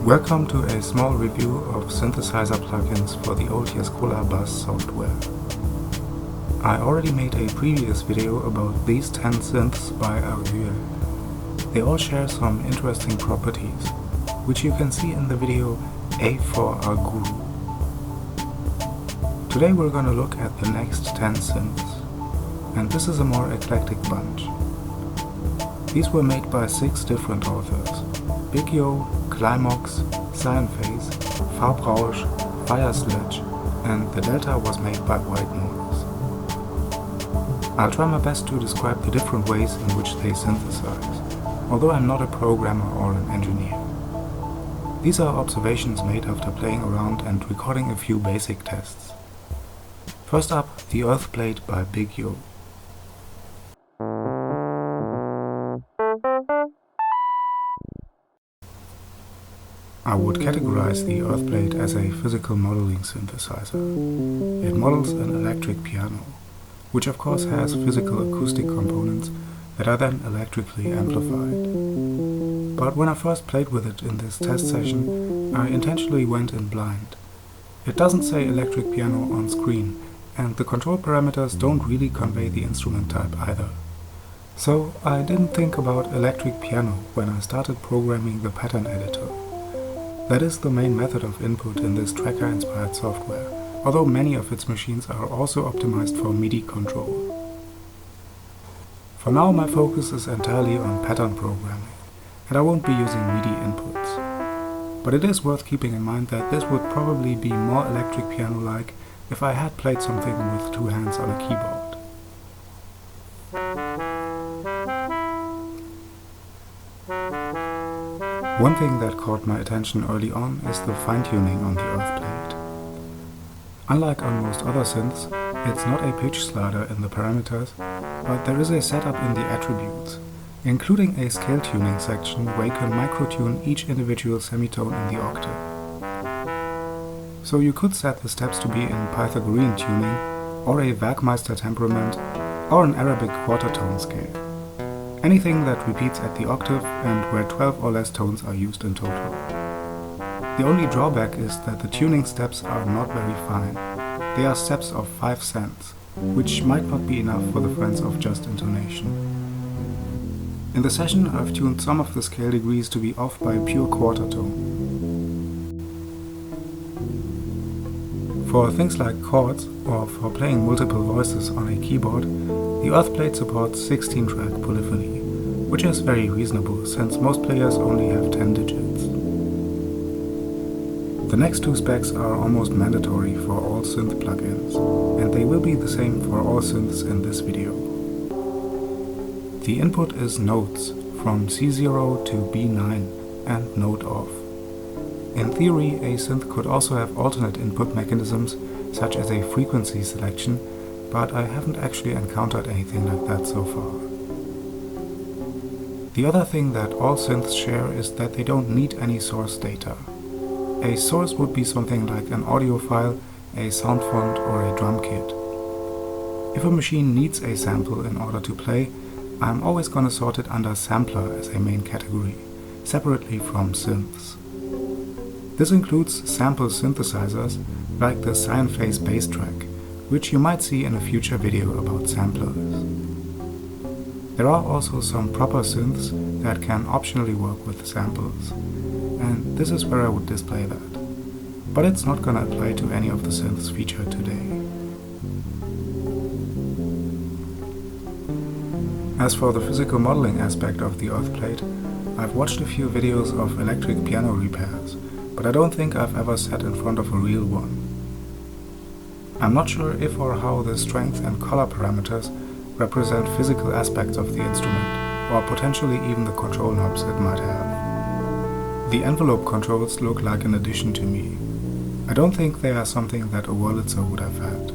Welcome to a small review of synthesizer plugins for the old Jeskola Buzz software. I already made a previous video about these 10 synths by Argyll. They all share some interesting properties, which you can see in the video A for Argyll. Today we're going to look at the next 10 synths, and this is a more eclectic bunch. These were made by 6 different authors: Bigyo, Climox, CyanPhase, Farbrausch, FireSledge, and the Delta was made by WhiteNoise. I'll try my best to describe the different ways in which they synthesize, although I'm not a programmer or an engineer. These are observations made after playing around and recording a few basic tests. First up, the Earth Plate by Bigyo. I would categorize the Earth Plate as a physical modeling synthesizer. It models an electric piano, which of course has physical acoustic components that are then electrically amplified. But when I first played with it in this test session, I intentionally went in blind. It doesn't say electric piano on screen, and the control parameters don't really convey the instrument type either. So I didn't think about electric piano when I started programming the pattern editor. That is the main method of input in this tracker-inspired software, although many of its machines are also optimized for MIDI control. For now my focus is entirely on pattern programming, and I won't be using MIDI inputs. But it is worth keeping in mind that this would probably be more electric piano-like if I had played something with 2 hands on a keyboard. One thing that caught my attention early on is the fine-tuning on the Earth Plate. Unlike on most other synths, it's not a pitch slider in the parameters, but there is a setup in the attributes, including a scale tuning section where you can micro-tune each individual semitone in the octave. So you could set the steps to be in Pythagorean tuning, or a Werkmeister temperament, or an Arabic quarter-tone scale. Anything that repeats at the octave and where 12 or less tones are used in total. The only drawback is that the tuning steps are not very fine. They are steps of 5 cents, which might not be enough for the friends of just intonation. In the session I've tuned some of the scale degrees to be off by a pure quarter tone. For things like chords, or for playing multiple voices on a keyboard, the Earth Plate supports 16-track polyphony, which is very reasonable since most players only have 10 digits. The next 2 specs are almost mandatory for all synth plugins, and they will be the same for all synths in this video. The input is notes from C0 to B9 and note off. In theory, a synth could also have alternate input mechanisms, such as a frequency selection, but I haven't actually encountered anything like that so far. The other thing that all synths share is that they don't need any source data. A source would be something like an audio file, a sound font, or a drum kit. If a machine needs a sample in order to play, I'm always gonna sort it under sampler as a main category, separately from synths. This includes sample synthesizers, like the CyanPhase bass track, which you might see in a future video about samplers. There are also some proper synths that can optionally work with samples, and this is where I would display that. But it's not gonna apply to any of the synths featured today. As for the physical modeling aspect of the Earth Plate, I've watched a few videos of electric piano repairs, but I don't think I've ever sat in front of a real one. I'm not sure if or how the strength and color parameters represent physical aspects of the instrument, or potentially even the control knobs it might have. The envelope controls look like an addition to me. I don't think they are something that a Wurlitzer would have had.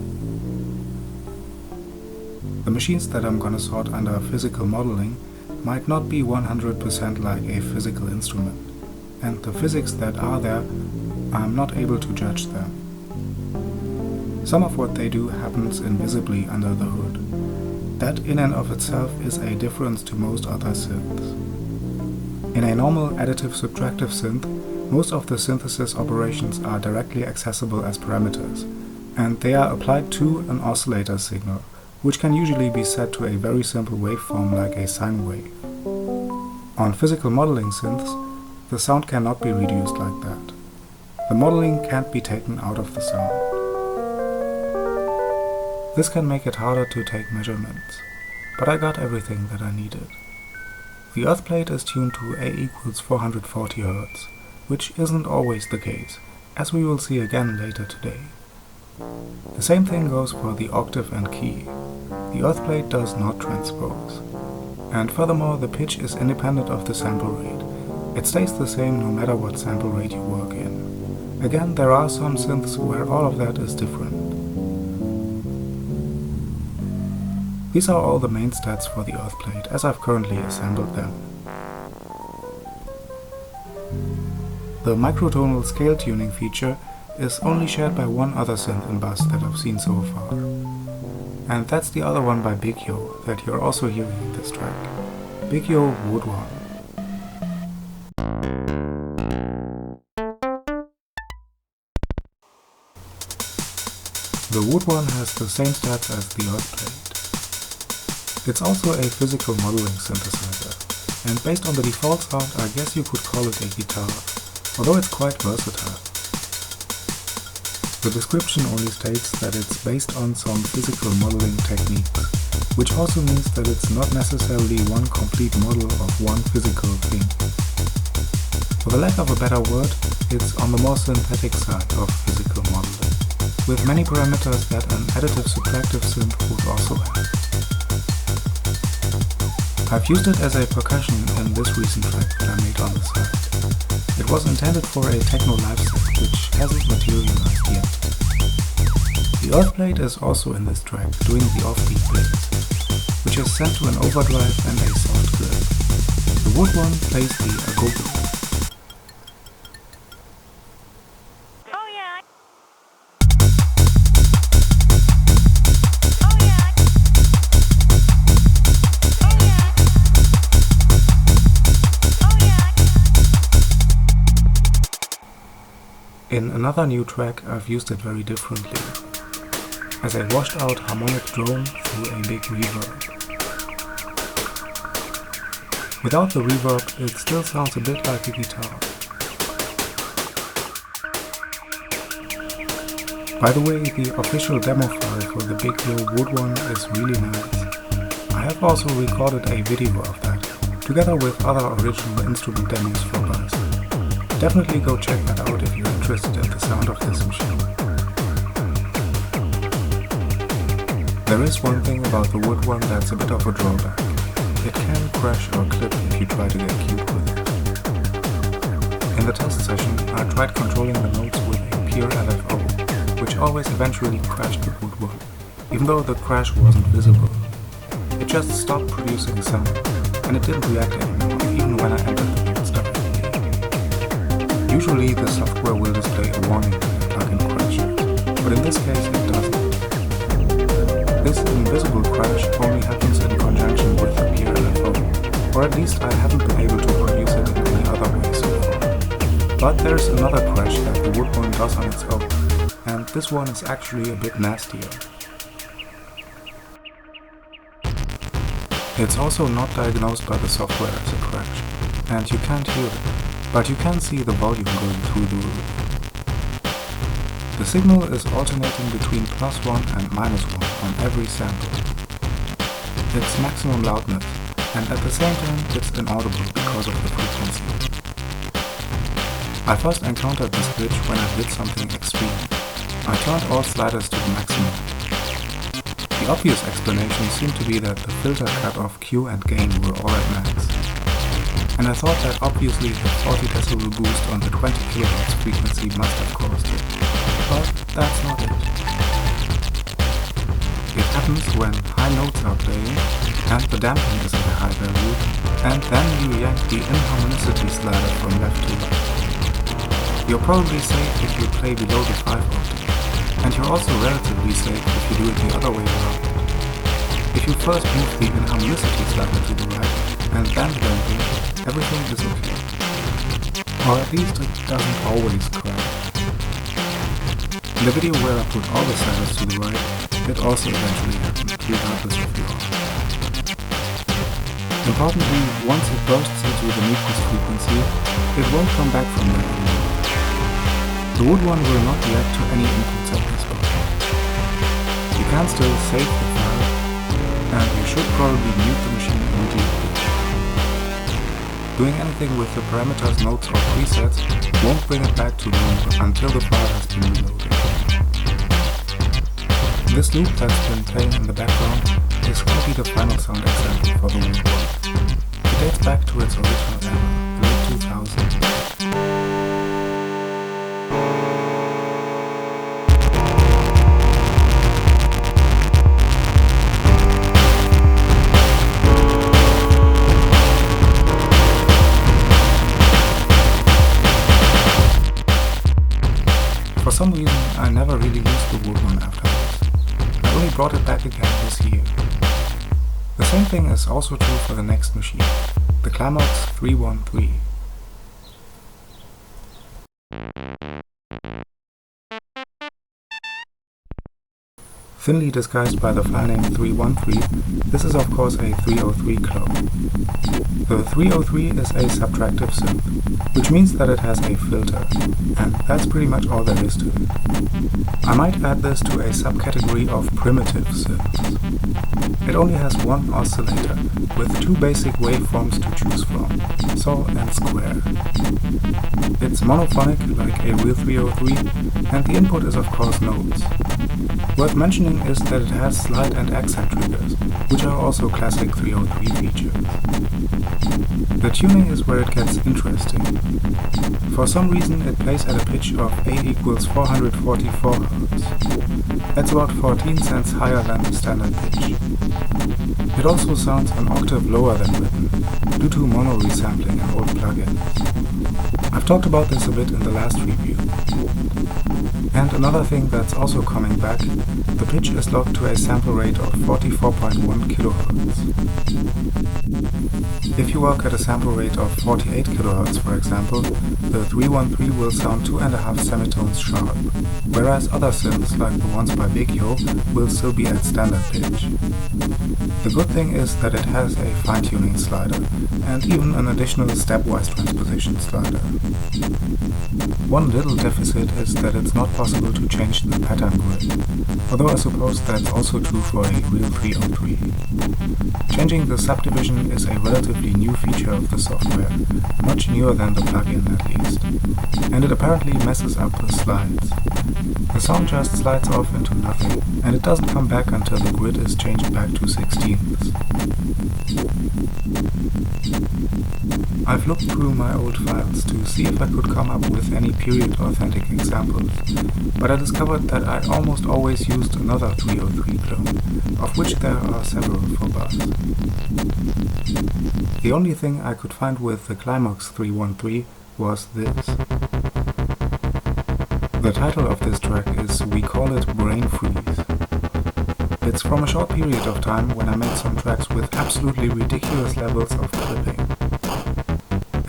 The machines that I'm gonna sort under physical modeling might not be 100% like a physical instrument, and the physics that are there, I'm not able to judge them. Some of what they do happens invisibly under the hood. That in and of itself is a difference to most other synths. In a normal additive subtractive synth, Most of the synthesis operations are directly accessible as parameters, and they are applied to an oscillator signal, which can usually be set to a very simple waveform like a sine wave. On physical modeling synths, the sound cannot be reduced like that. The modeling can't be taken out of the sound. This can make it harder to take measurements, but I got everything that I needed. The earth plate is tuned to A equals 440 Hz, which isn't always the case, as we will see again later today. The same thing goes for the octave and key. The earth plate does not transpose. And furthermore, the pitch is independent of the sample rate. It stays the same no matter what sample rate you work in. Again, there are some synths where all of that is different. These are all the main stats for the earth plate as I've currently assembled them. The microtonal scale tuning feature is only shared by one other synth in Buzz that I've seen so far. And that's the other one by Bigyo that you're also hearing in this track. Bigyo Wood One. The Wood One has the same stats as the earth plate. It's also a physical modeling synthesizer, and based on the default sound I guess you could call it a guitar, although it's quite versatile. The description only states that it's based on some physical modeling techniques, which also means that it's not necessarily one complete model of one physical thing. For the lack of a better word, it's on the more synthetic side of physical modeling, with many parameters that an additive subtractive synth would also have. I've used it as a percussion in this recent track that I made on the side. It was intended for a techno live set, which hasn't materialized yet. The earth plate is also in this track, doing the offbeat blitz, which is set to an overdrive and a soft grip. The Wood One plays the agogo. In another new track, I've used it very differently, as a washed out harmonic drone through a big reverb. Without the reverb, it still sounds a bit like a guitar. By the way, the official demo file for the Bigyo Wood One is really nice. I have also recorded a video of that, together with other original instrument demos for Buzz. Definitely go check that out if you're interested in the sound of this machine. There is one thing about the Wood One that's a bit of a drawback. It can crash or clip if you try to get cute with it. In the test session, I tried controlling the notes with a pure LFO, which always eventually crashed the Wood One, even though the crash wasn't visible. It just stopped producing sound, and it didn't react anymore, even when I entered the notes directly. Usually the software will display a warning when the plugin crashes, but in this case it doesn't. This invisible crash only happens in conjunction with the pure LFO, or at least I haven't been able to produce it in any other way so far. But there's another crash that the Wood One does on its own, and this one is actually a bit nastier. It's also not diagnosed by the software as a crash, and you can't hear it, but you can see the volume going through the roof. The signal is alternating between +1 and -1 on every sample. It's maximum loudness, and at the same time it's inaudible because of the frequency. I first encountered this glitch when I did something extreme. I turned all sliders to the maximum. The obvious explanation seemed to be that the filter cut-off Q and gain were all at max. And I thought that obviously the 40 decibel boost on the 20 kHz frequency must have caused it. But that's not it. It happens when high notes are playing and the damping is at a high value, and then you yank the inharmonicity slider from left to right. You're probably safe if you play below the 5 octave, and you're also relatively safe if you do it the other way around. If you first move the inharmonicity slider to the right and then the damping, everything is okay. Or at least it doesn't always crash. In the video where I put all the sliders to the right, it also eventually happened, regardless of the order. Importantly, once it bursts into the Nyquist frequency, it won't come back from there anymore. The Wood One will not react to any inputs at this point. You can still save the file, and you should probably mute the machine immediately. Doing anything with the parameters, nodes or presets won't bring it back to normal until the file has been reloaded. This loop that's been playing in the background is going to be the final sound example for the Wood One. It dates back to its original era, the late 2000s. For some reason, I never really used the Wood One afterwards. I only brought it back again this year. The same thing is also true for the next machine, the Climox 313. Thinly disguised by the file name 313, this is of course a 303 clone. The 303 is a subtractive synth, which means that it has a filter, and that's pretty much all there is to it. I might add this to a subcategory of primitive synths. It only has one oscillator, with two basic waveforms to choose from, sol and square. It's monophonic like a real 303, and the input is of course nodes. Worth mentioning is that it has slide and accent triggers, which are also classic 303 features. The tuning is where it gets interesting. For some reason it plays at a pitch of A equals 444 Hz. That's about 14 cents higher than the standard pitch. It also sounds an octave lower than written, due to mono resampling in old plugins. I've talked about this a bit in the last review. And another thing that's also coming back, the pitch is locked to a sample rate of 44.1 kHz. If you work at a sample rate of 48 kHz, for example, the 313 will sound 2.5 semitones sharp, whereas other synths, like the ones by Bigyo, will still be at standard pitch. The good thing is that it has a fine-tuning slider, and even an additional stepwise transposition slider. One little deficit is that it's not possible to change the pattern grid, although I suppose that's also true for a real 303. Changing the subdivision is a relatively new feature of the software, much newer than the plugin at least, and it apparently messes up the slides. The song just slides off into nothing, and it doesn't come back until the grid is changed back to 16ths. I've looked through my old files to see if I could come up with any period authentic examples, but I discovered that I almost always used another 303 clone, of which there are several for Buzz. The only thing I could find with the Climox 313 was this. The title of this track is We Call It Brain Freeze. It's from a short period of time when I made some tracks with absolutely ridiculous levels of clipping.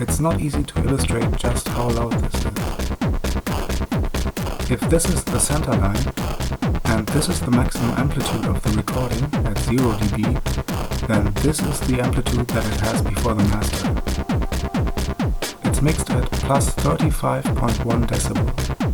It's not easy to illustrate just how loud this is. If this is the center line, and this is the maximum amplitude of the recording at 0 dB, then this is the amplitude that it has before the master. It's mixed at plus 35.1 decibels.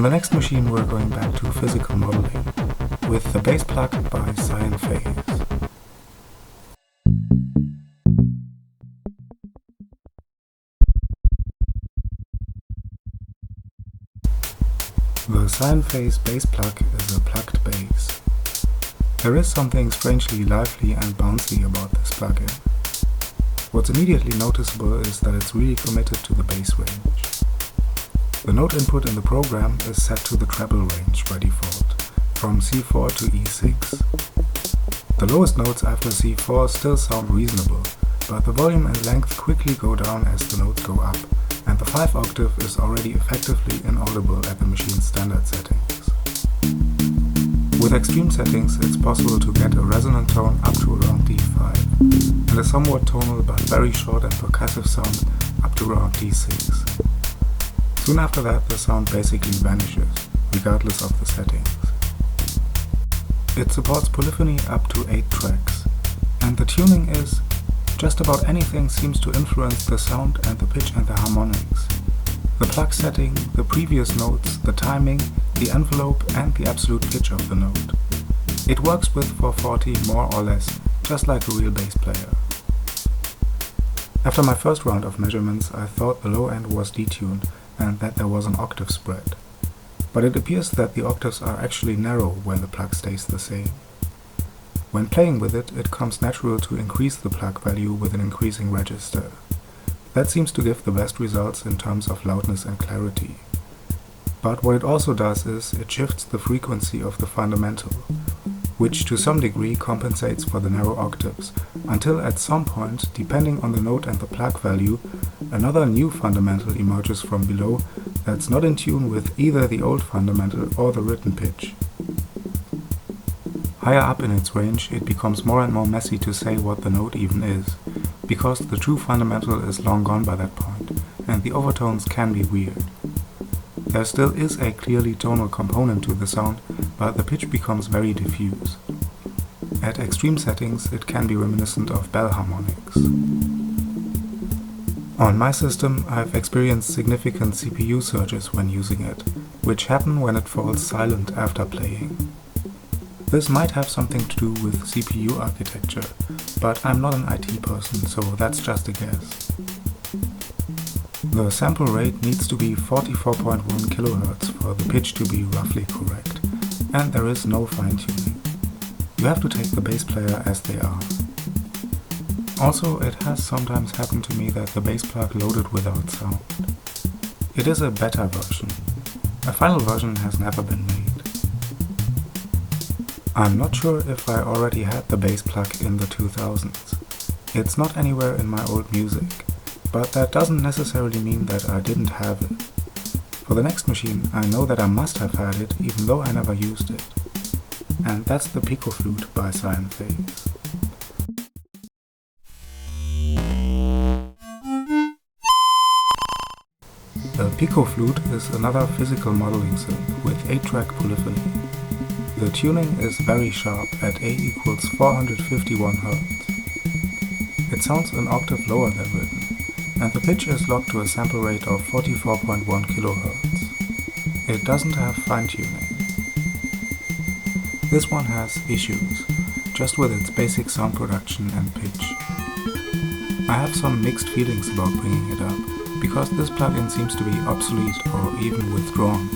On the next machine we're going back to physical modeling with the bass pluck by CyanPhase. The CyanPhase bass pluck is a plucked bass. There is something strangely lively and bouncy about this plugin. What's immediately noticeable is that it's really committed to the bass range. The note input in the program is set to the treble range by default, from C4 to E6. The lowest notes after C4 still sound reasonable, but the volume and length quickly go down as the notes go up, and the 5 octave is already effectively inaudible at the machine's standard settings. With extreme settings, it's possible to get a resonant tone up to around D5, and a somewhat tonal but very short and percussive sound up to around D6. Soon after that, the sound basically vanishes, regardless of the settings. It supports polyphony up to 8 tracks, and the tuning is just about anything seems to influence the sound and the pitch and the harmonics. The pluck setting, the previous notes, the timing, the envelope and the absolute pitch of the note. It works with 440 more or less, just like a real bass player. After my first round of measurements, I thought the low end was detuned and that there was an octave spread. But it appears that the octaves are actually narrow when the pluck stays the same. When playing with it, it comes natural to increase the pluck value with an increasing register. That seems to give the best results in terms of loudness and clarity. But what it also does is it shifts the frequency of the fundamental, which to some degree compensates for the narrow octaves, until at some point, depending on the note and the pluck value, another new fundamental emerges from below that's not in tune with either the old fundamental or the written pitch. Higher up in its range, it becomes more and more messy to say what the note even is, because the true fundamental is long gone by that point, and the overtones can be weird. There still is a clearly tonal component to the sound, but the pitch becomes very diffuse. At extreme settings, it can be reminiscent of bell harmonics. On my system, I've experienced significant CPU surges when using it, which happen when it falls silent after playing. This might have something to do with CPU architecture, but I'm not an IT person, so that's just a guess. The sample rate needs to be 44.1 kHz for the pitch to be roughly correct, and there is no fine-tuning. You have to take the bass player as they are. Also, it has sometimes happened to me that the bass plug loaded without sound. It is a beta version. A final version has never been made. I'm not sure if I already had the bass plug in the 2000s. It's not anywhere in my old music, but that doesn't necessarily mean that I didn't have it. For the next machine, I know that I must have had it even though I never used it. And that's the PicoFlute by CyanPhase. The PicoFlute is another physical modeling synth with 8-track polyphony. The tuning is very sharp at A equals 451 Hz. It sounds an octave lower than written, and the pitch is locked to a sample rate of 44.1 kHz. It doesn't have fine-tuning. This one has issues, just with its basic sound production and pitch. I have some mixed feelings about bringing it up, because this plugin seems to be obsolete or even withdrawn.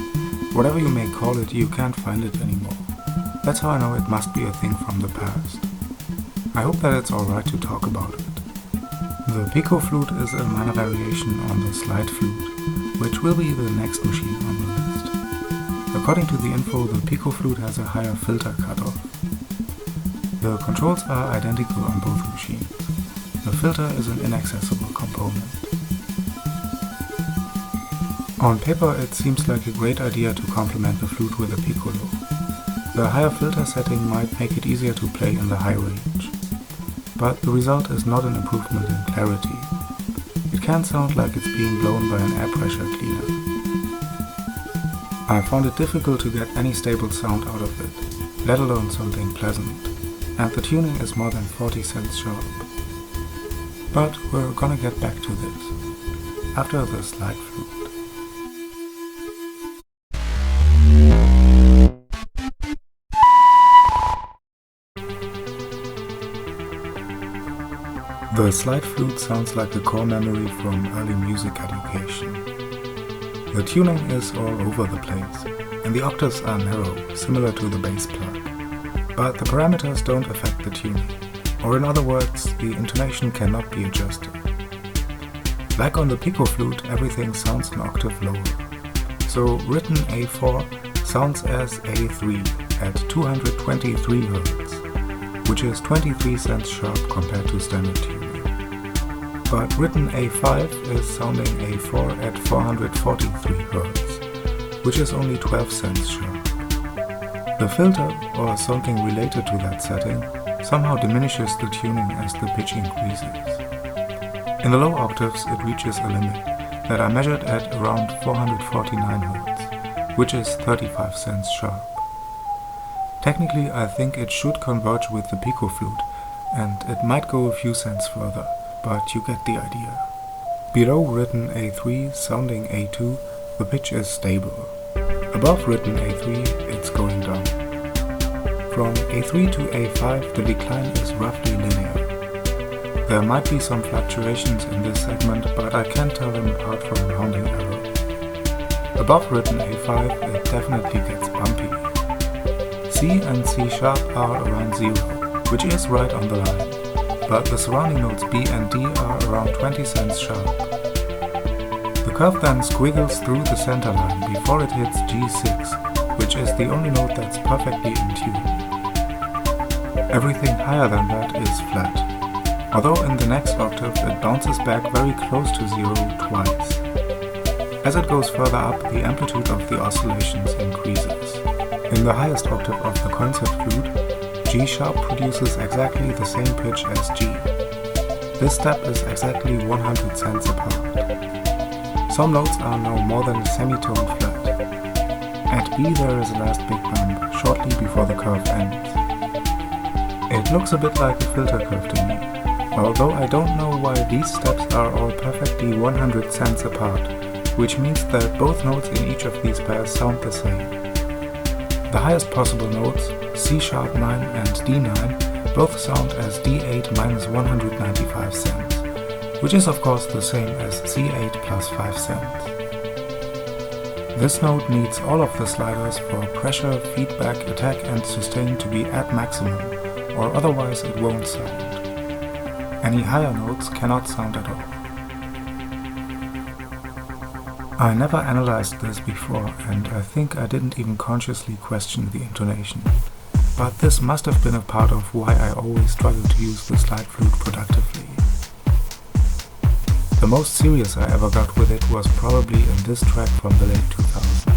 Whatever you may call it, you can't find it anymore. That's how I know it must be a thing from the past. I hope that it's alright to talk about it. The PicoFlute is a minor variation on the slide flute, which will be the next machine on the list. According to the info, the PicoFlute has a higher filter cutoff. The controls are identical on both machines. The filter is an inaccessible component. On paper, it seems like a great idea to complement the flute with a piccolo. The higher filter setting might make it easier to play in the high range. But the result is not an improvement in clarity. It can sound like it's being blown by an air pressure cleaner. I found it difficult to get any stable sound out of it, let alone something pleasant, and the tuning is more than 40 cents sharp. But we're gonna get back to this after the slide flute. The slide flute sounds like a core memory from early music education. The tuning is all over the place, and the octaves are narrow, similar to the bass plug. But the parameters don't affect the tuning, or in other words, the intonation cannot be adjusted. Like on the PicoFlute, everything sounds an octave lower. So written A4 sounds as A3 at 223 Hz, which is 23 cents sharp compared to standard tuning. But written A5 is sounding A4 at 443 Hz, which is only 12 cents sharp. The filter, or something related to that setting, somehow diminishes the tuning as the pitch increases. In the low octaves it reaches a limit that I measured at around 449 Hz, which is 35 cents sharp. Technically I think it should converge with the PicoFlute, and it might go a few cents further, but you get the idea. Below written A3 sounding A2, the pitch is stable. Above written A3, it's going down. From A3 to A5, the decline is roughly linear. There might be some fluctuations in this segment, but I can't tell them apart from rounding error. Above written A5, it definitely gets bumpy. C and C sharp are around 0, which is right on the line, but the surrounding notes B and D are around 20 cents sharp. The curve then squiggles through the center line before it hits G6, which is the only note that's perfectly in tune. Everything higher than that is flat, although in the next octave it bounces back very close to 0 twice. As it goes further up, the amplitude of the oscillations increases. In the highest octave of the concert flute, G sharp produces exactly the same pitch as G. This step is exactly 100 cents apart. Some notes are now more than a semitone flat. At B there is a last big bump, shortly before the curve ends. It looks a bit like a filter curve to me, although I don't know why these steps are all perfectly 100 cents apart, which means that both notes in each of these pairs sound the same. The highest possible notes, C sharp 9 and D9, both sound as D8 minus 195 cents, which is of course the same as C8 plus 5 cents. This note needs all of the sliders for pressure, feedback, attack and sustain to be at maximum, or otherwise it won't sound. Any higher notes cannot sound at all. I never analyzed this before, and I think I didn't even consciously question the intonation. But this must have been a part of why I always struggled to use the slide flute productively. The most serious I ever got with it was probably in this track from the late 2000s.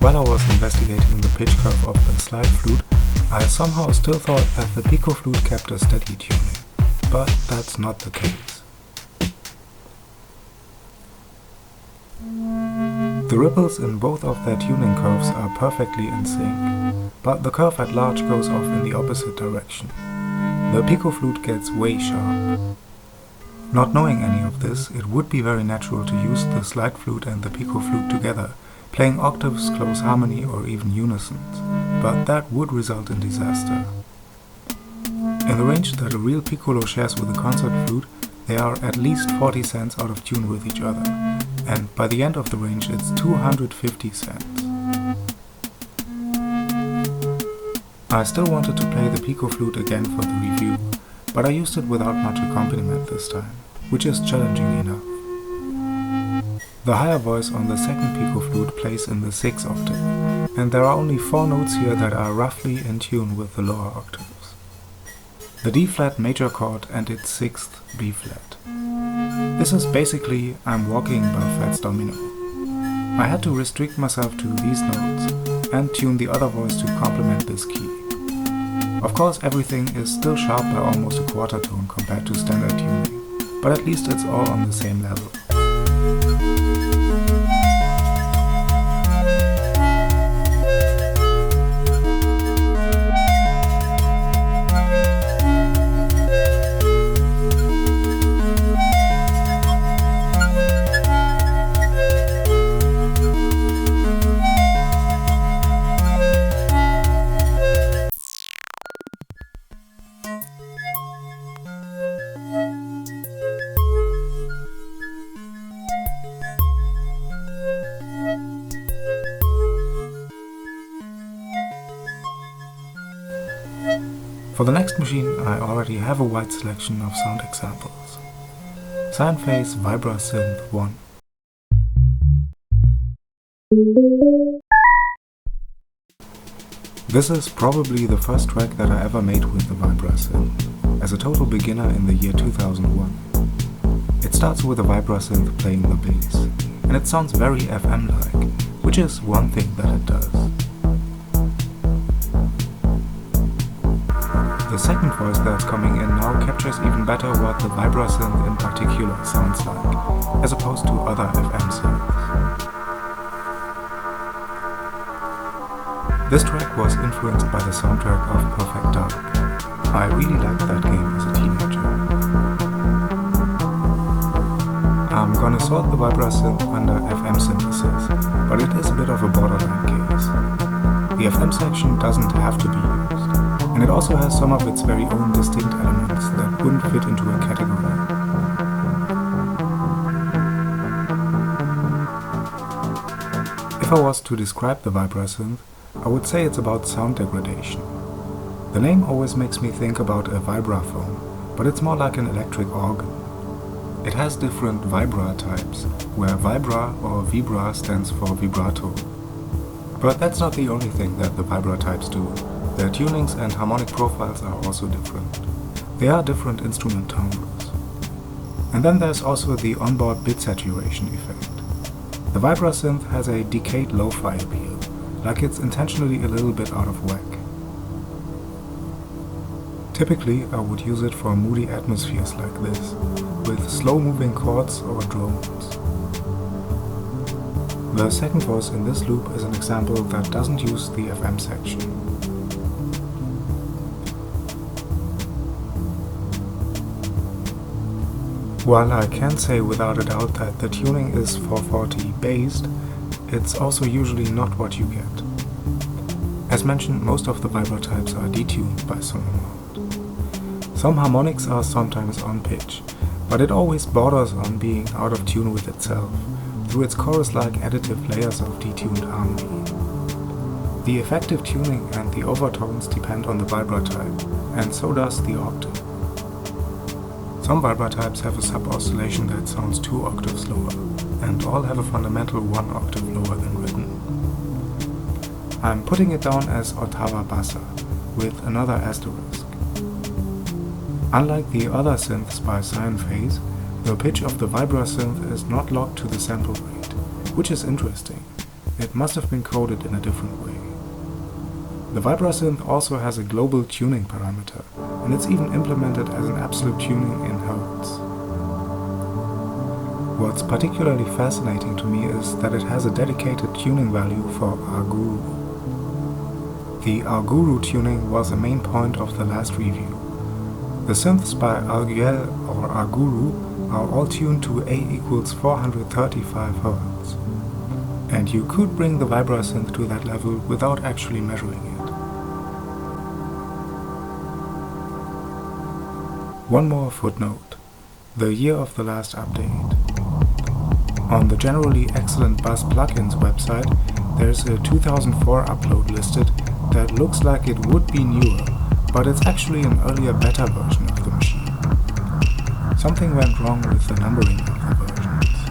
While I was investigating the pitch curve of the slide flute, I somehow still thought that the PicoFlute kept a steady tuning, but that's not the case. The ripples in both of their tuning curves are perfectly in sync, but the curve at large goes off in the opposite direction. The PicoFlute gets way sharp. Not knowing any of this, it would be very natural to use the slide flute and the PicoFlute together, playing octaves, close harmony or even unisons, but that would result in disaster. In the range that a real piccolo shares with a concert flute, they are at least 40 cents out of tune with each other, and by the end of the range it's 250 cents. I still wanted to play the PicoFlute again for the review, but I used it without much accompaniment this time, which is challenging enough. The higher voice on the second PicoFlute plays in the 6th octave, and there are only 4 notes here that are roughly in tune with the lower octaves. The D-flat major chord and its 6th B-flat. This is basically I'm Walking by Fats Domino. I had to restrict myself to these notes and tune the other voice to complement this key. Of course, everything is still sharp by almost a quarter tone compared to standard tuning, but at least it's all on the same level. For the next machine, I already have a wide selection of sound examples. CyanPhase VibraSynth 1. This is probably the first track that I ever made with the VibraSynth, as a total beginner in the year 2001. It starts with a VibraSynth playing the bass, and it sounds very FM-like, which is one thing that it does. The second voice that's coming in now captures even better what the VibraSynth in particular sounds like, as opposed to other FM synths. This track was influenced by the soundtrack of Perfect Dark. I really liked that game as a teenager. I'm gonna sort the VibraSynth under FM synthesis, but it is a bit of a borderline case. The FM section doesn't have to be used, and it also has some of its very own distinct elements that wouldn't fit into a category. If I was to describe the VibraSynth, I would say it's about sound degradation. The name always makes me think about a vibraphone, but it's more like an electric organ. It has different vibra types, where vibra or vibra stands for vibrato. But that's not the only thing that the vibra types do. Their tunings and harmonic profiles are also different. They are different instrument timbres. And then there's also the onboard bit saturation effect. The VibraSynth has a decayed lo-fi appeal, like it's intentionally a little bit out of whack. Typically, I would use it for moody atmospheres like this, with slow-moving chords or drones. The second voice in this loop is an example that doesn't use the FM section. While I can say without a doubt that the tuning is 440 based, it's also usually not what you get. As mentioned, most of the vibra types are detuned by some amount. Some harmonics are sometimes on pitch, but it always borders on being out of tune with itself, through its chorus-like additive layers of detuned harmony. The effective tuning and the overtones depend on the vibra type, and so does the octave. Some vibra types have a sub-oscillation that sounds 2 octaves lower, and all have a fundamental 1 octave lower than written. I'm putting it down as ottava bassa, with another asterisk. Unlike the other synths by CyanPhase, the pitch of the VibraSynth is not locked to the sample rate, which is interesting. It must have been coded in a different way. The VibraSynth also has a global tuning parameter, and it's even implemented as an absolute tuning in Hertz. What's particularly fascinating to me is that it has a dedicated tuning value for Arguru. The Arguru tuning was a main point of the last review. The synths by Arguel or Arguru are all tuned to A equals 435 Hz. And you could bring the VibraSynth to that level without actually measuring it. One more footnote: the year of the last update. On the generally excellent Buzz plugins website, there's a 2004 upload listed that looks like it would be newer, but it's actually an earlier beta version of the machine. Something went wrong with the numbering of the versions.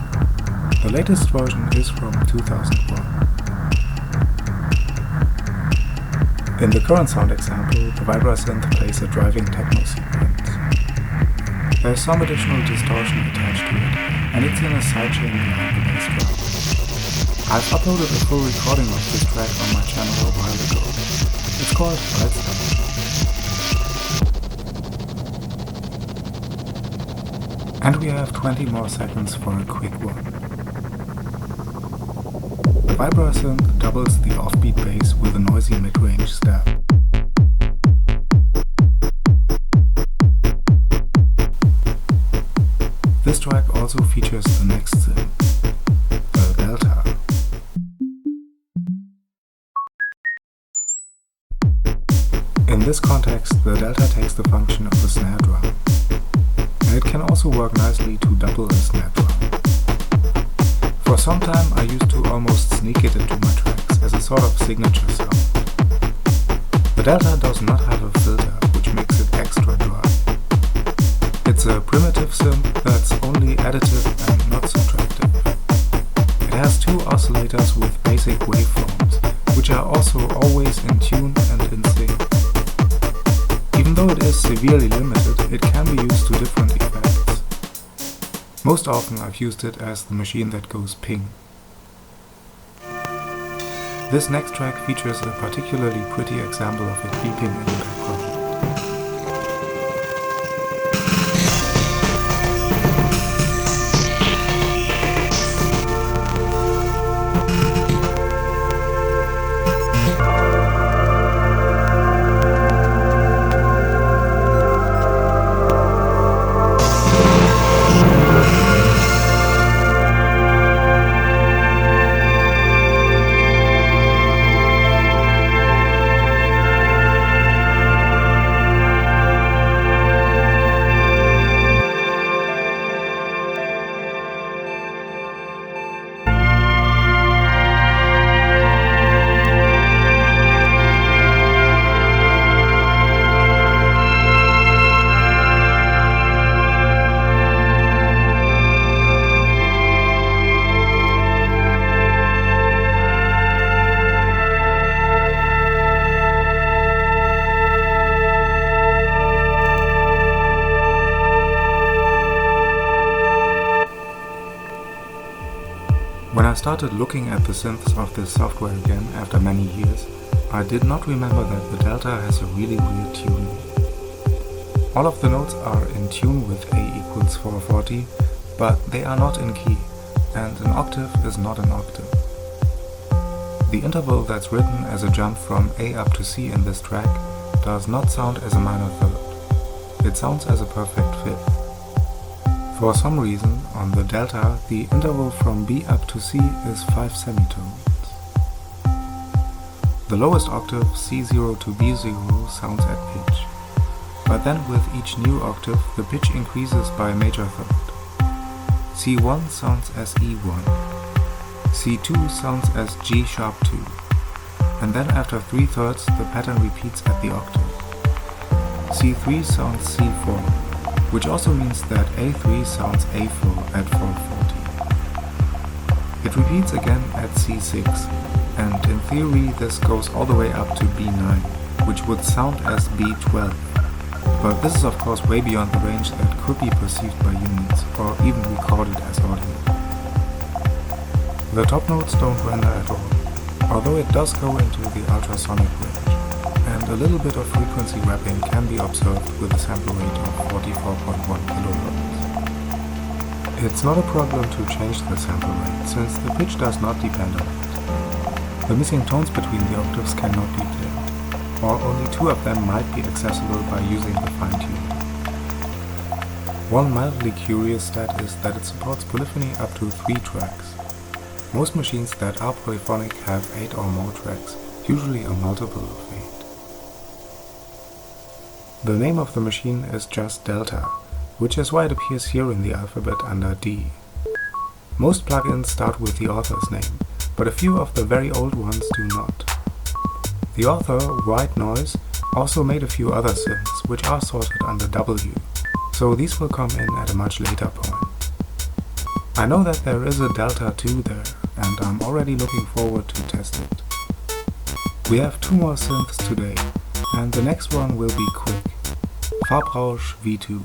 The latest version is from 2001. In the current sound example, the VibraSynth plays a driving techno sequence. There's some additional distortion attached to it, and it's in a sidechain behind the bass drum. I've uploaded a full recording of this track on my channel a while ago. It's called FireSledge. And we have 20 more seconds for a quick one. The VibraSynth doubles the offbeat bass with a noisy mid-range step. This track also features the next synth, the delta. In this context, the delta takes the function of a snare drum. And it can also work nicely to double a snare drum. For some time I used to almost sneak it into my tracks as a sort of signature sound. The delta does not have a filter, which makes it extra dry. It's a primitive synth that's only additive and not subtractive. It has two oscillators with basic waveforms, which are also always in tune and in sync. Even though it is severely limited, it can be used to different effects. Most often I've used it as the machine that goes ping. This next track features a particularly pretty example of it beeping in the background. When I started looking at the synths of this software again after many years, I did not remember that the delta has a really weird tuning. All of the notes are in tune with A equals 440, but they are not in key, and an octave is not an octave. The interval that's written as a jump from A up to C in this track does not sound as a minor third. It sounds as a perfect fifth. For some reason, on the delta, the interval from B up to C is 5 semitones. The lowest octave, C0 to B0, sounds at pitch. But then with each new octave, the pitch increases by a major third. C1 sounds as E1. C2 sounds as G sharp 2. And then after 3 thirds, the pattern repeats at the octave. C3 sounds C4. Which also means that A3 sounds A4 at 440. It repeats again at C6, and in theory this goes all the way up to B9, which would sound as B12. But this is of course way beyond the range that could be perceived by humans, or even recorded as audio. The top notes don't render at all, although it does go into the ultrasonic range. And a little bit of frequency wrapping can be observed with a sample rate of 44.1 kHz. It's not a problem to change the sample rate, since the pitch does not depend on it. The missing tones between the octaves cannot be played, or only 2 of them might be accessible by using the fine-tuning. One mildly curious stat is that it supports polyphony up to 3 tracks. Most machines that are polyphonic have 8 or more tracks, usually a multiple of 8. The name of the machine is just Delta, which is why it appears here in the alphabet under D. Most plugins start with the author's name, but a few of the very old ones do not. The author, WhiteNoise, also made a few other synths, which are sorted under W, so these will come in at a much later point. I know that there is a Delta 2 there, and I'm already looking forward to test it. We have 2 more synths today, and the next one will be quick. Farbrausch V2.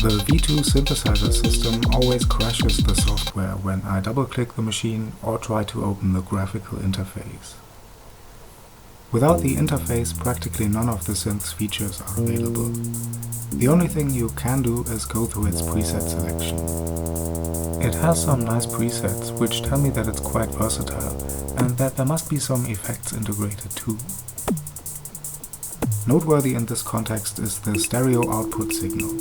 The V2 synthesizer system always crashes the software when I double-click the machine or try to open the graphical interface. Without the interface, practically none of the synth's features are available. The only thing you can do is go through its preset selection. It has some nice presets which tell me that it's quite versatile and that there must be some effects integrated too. Noteworthy in this context is the stereo output signal.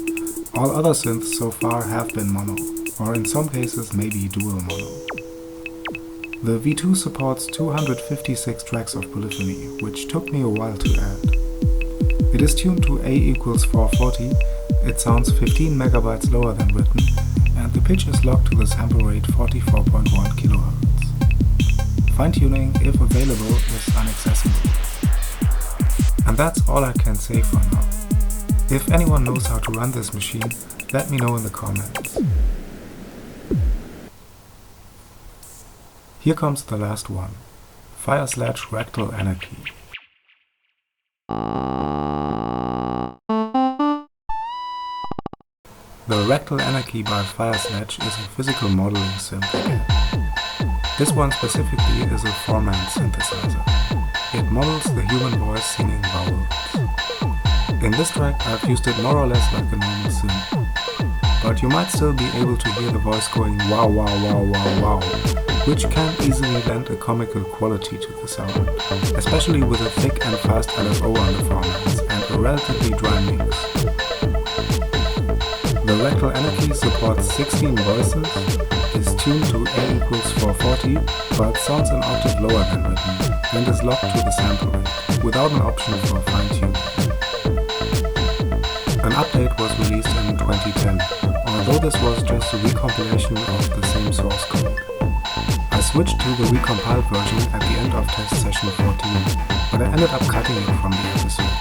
All other synths so far have been mono, or in some cases maybe dual mono. The V2 supports 256 tracks of polyphony, which took me a while to add. It is tuned to A equals 440, it sounds 15 megabytes lower than written, and the pitch is locked to the sample rate 44.1 kHz. Fine-tuning, if available, is inaccessible. And that's all I can say for now. If anyone knows how to run this machine, let me know in the comments. Here comes the last one, FireSledge RectalAnarchy. The RectalAnarchy by FireSledge is a physical modeling synth again. This one specifically is a formant synthesizer. It models the human voice singing vowels. In this track I've used it more or less like a normal synth, but you might still be able to hear the voice going wow wow wow wow wow, which can easily lend a comical quality to the sound, especially with a thick and fast LFO on the formats and a relatively dry mix. The RectalAnarchy supports 16 voices, is tuned to A equals 440, but sounds an octave lower than written, and is locked to the sample rate, without an option for fine-tuning. An update was released in 2010, although this was just a recompilation of the same source code. I switched to the recompiled version at the end of test session 14, but I ended up cutting it from the episode.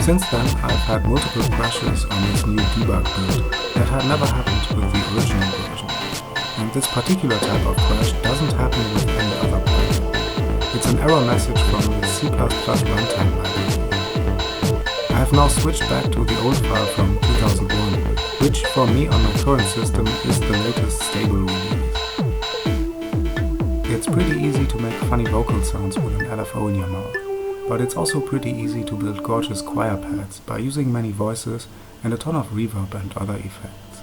Since then, I've had multiple crashes on this new debug build that had never happened with the original version, and this particular type of crash doesn't happen with any other plugin. It's an error message from the C++ runtime library. I have now switched back to the old file from 2001, which for me on my current system is the latest stable release. It's pretty easy to make funny vocal sounds with an LFO in your mouth, but it's also pretty easy to build gorgeous choir pads by using many voices and a ton of reverb and other effects.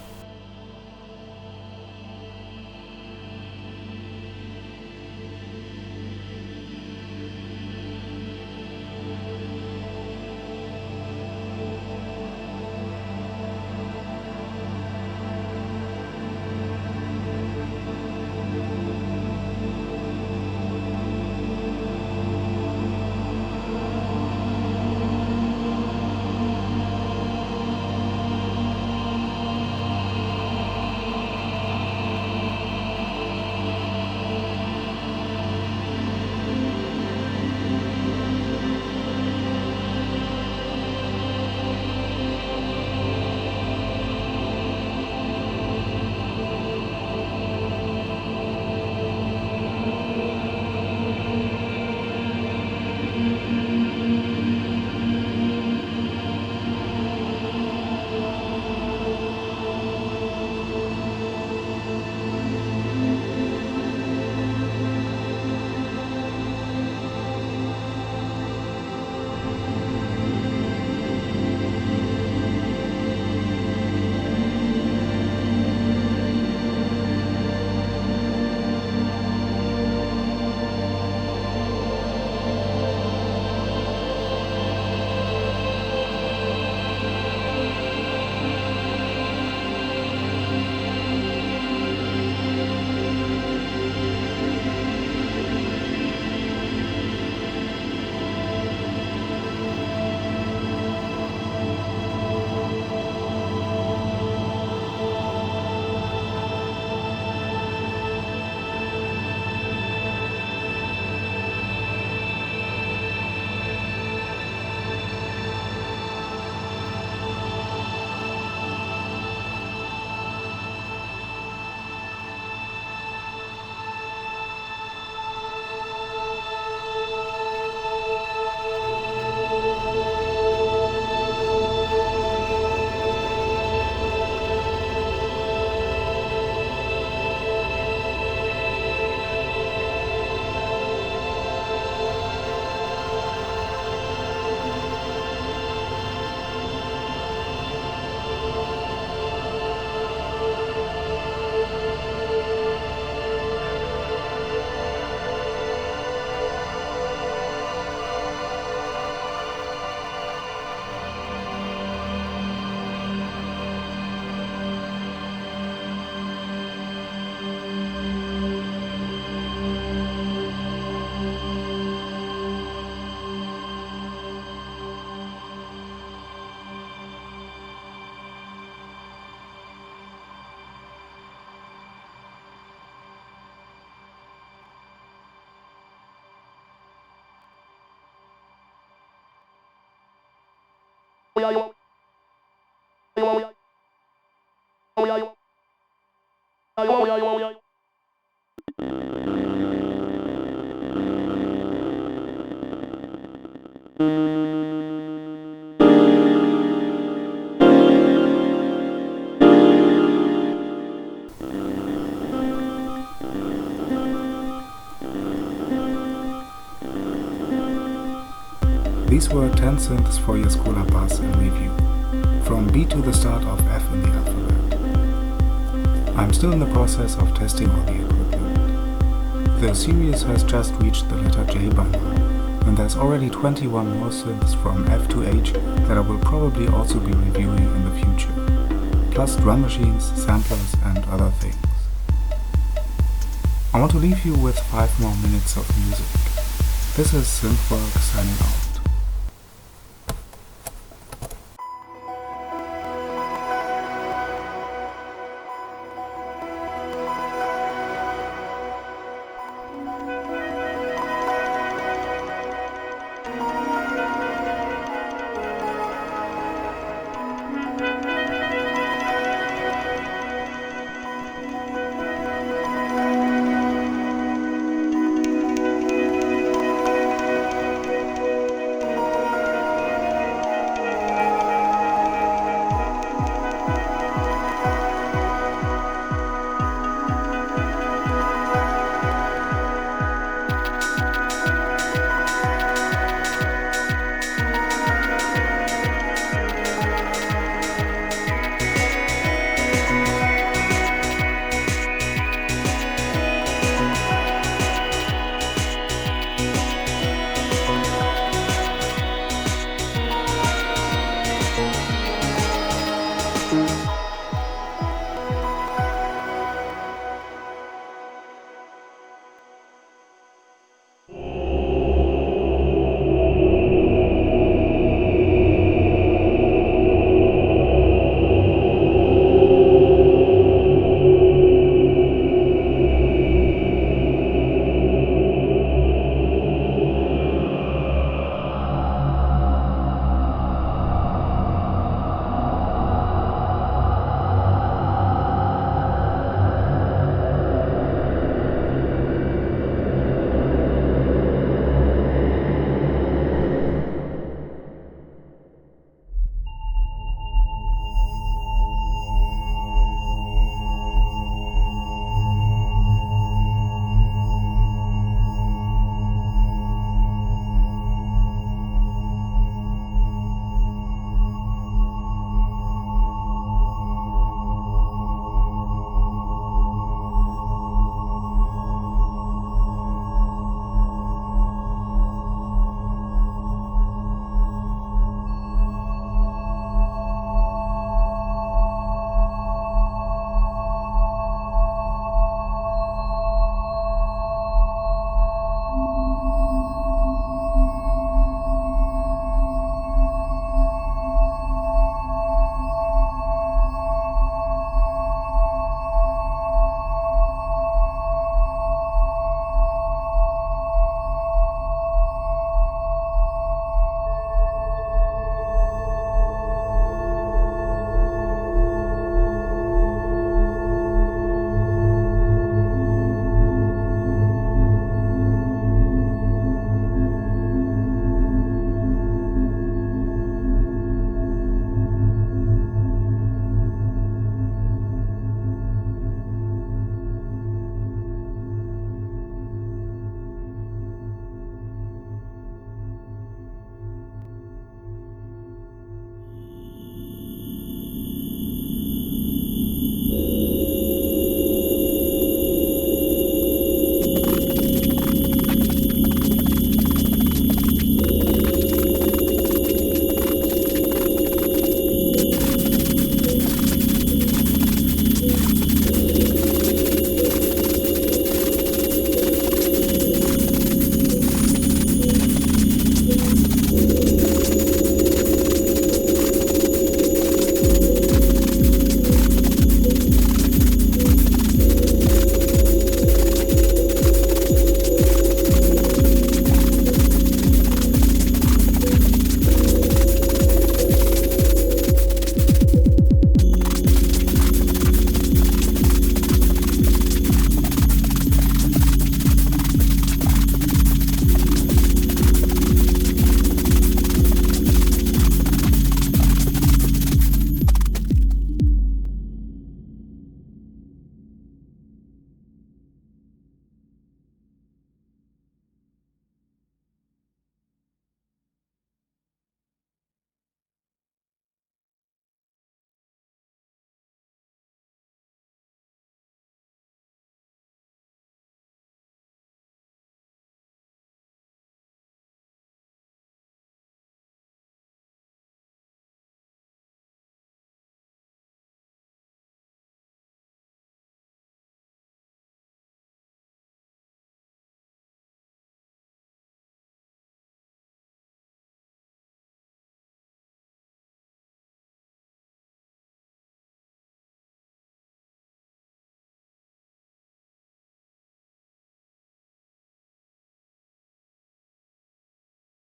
These were 10 synths for Jeskola Buzz in review, from B to the start of F in the alphabet. I'm still in the process of testing all the equipment. The series has just reached the letter J by now, and there's already 21 more synths from F to H that I will probably also be reviewing in the future, plus drum machines, samplers and other things. I want to leave you with 5 more minutes of music. This is Synthwork signing out.